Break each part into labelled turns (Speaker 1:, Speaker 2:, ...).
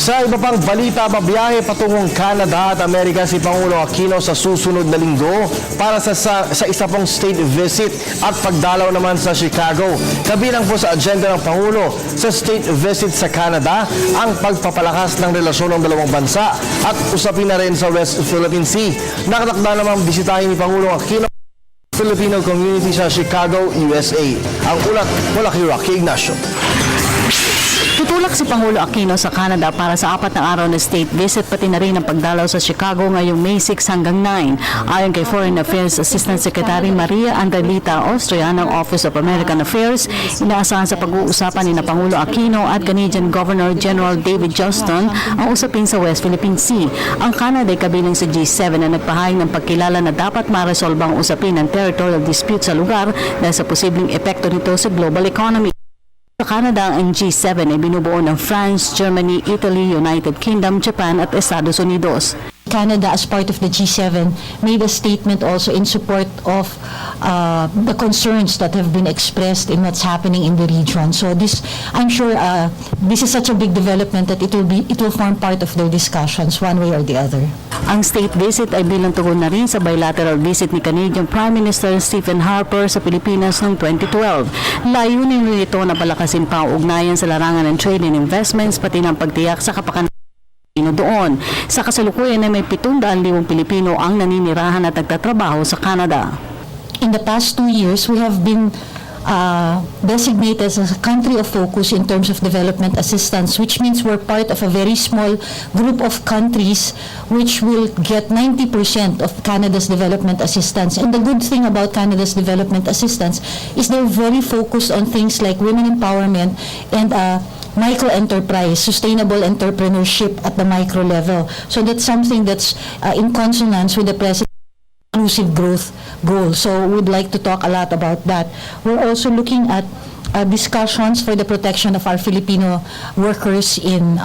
Speaker 1: Sa iba pang balita, mabiyahe patungong Canada at Amerika si Pangulo Aquino sa susunod na linggo para sa isa pong state visit at pagdalaw naman sa Chicago. Kabilang po sa agenda ng Pangulo sa state visit sa Canada ang pagpapalakas ng relasyon ng dalawang bansa at usapin na rin sa West Philippine Sea. Nakatakda namang bisitahin ni Pangulo Aquino Filipino community sa Chicago, USA. Ang ulat mula kay Rocky Ignacio.
Speaker 2: Tutulak si Pangulo Aquino sa Canada para sa 4 na araw na state visit pati na rin ang pagdalaw sa Chicago ngayong May 6 hanggang 9. Ayon kay Foreign Affairs Assistant Secretary Maria Angelita Austria ng Office of American Affairs, inaasahan sa pag-uusapan ni Pangulo Aquino at Canadian Governor General David Johnston ang usapin sa West Philippine Sea. Ang Canada ay kabilang sa G7 na nagpahayag ng pagkilala na dapat maresolba ang usapin ng territorial dispute sa lugar dahil sa posibleng epekto nito sa global economy. Sa Canada, ang G7 ay binubuo ng France, Germany, Italy, United Kingdom, Japan at Estados Unidos.
Speaker 3: Canada, as part of the G7, made a statement also in support of the concerns that have been expressed in what's happening in the region. So this, I'm sure, this is such a big development that it will form part of their discussions one way or the other.
Speaker 2: Ang state visit ay bilang tugon na rin sa bilateral visit ni Canadian Prime Minister Stephen Harper sa Pilipinas noong 2012. Layunin nito na palakasin pa ang ugnayan sa larangan ng trade and investments pati ng pagtiyak sa kapakanan doon. Sa kasalukuyan ay may 700,000 Pilipino ang naninirahan at nagtatrabaho sa Canada.
Speaker 3: In the past 2 years, we have been designated as a country of focus in terms of development assistance, which means we're part of a very small group of countries which will get 90% of Canada's development assistance. And the good thing about Canada's development assistance is they're very focused on things like women empowerment and micro-enterprise, sustainable entrepreneurship at the micro level. So that's something that's in consonance with the President's inclusive growth goal. So we'd like to talk a lot about that. We're also looking at discussions for the protection of our Filipino workers in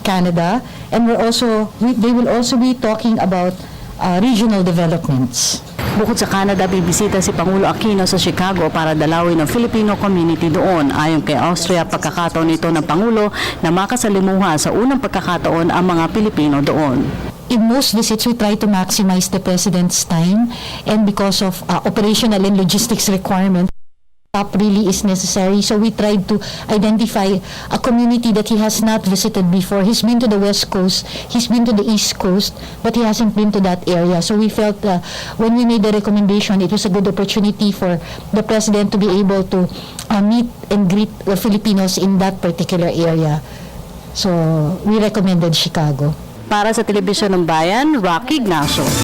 Speaker 3: Canada, and they will also be talking about regional developments.
Speaker 2: Bukod sa Canada, bibisita si Pangulo Aquino sa Chicago para dalawin ang Filipino community doon. Ayon kay Austria, pagkakataon nito ng Pangulo na makasalimuha sa unang pagkakataon ang mga Pilipino doon.
Speaker 3: In most visits, we try to maximize the President's time, and because of operational and logistics requirements, really is necessary. So we tried to identify a community that he has not visited before. He's been to the West Coast, he's been to the East Coast, but he hasn't been to that area. So we felt when we made the recommendation, it was a good opportunity for the President to be able to meet and greet the Filipinos in that particular area. So we recommended Chicago.
Speaker 2: Para sa Telebisyon ng Bayan, Rocky Ignacio.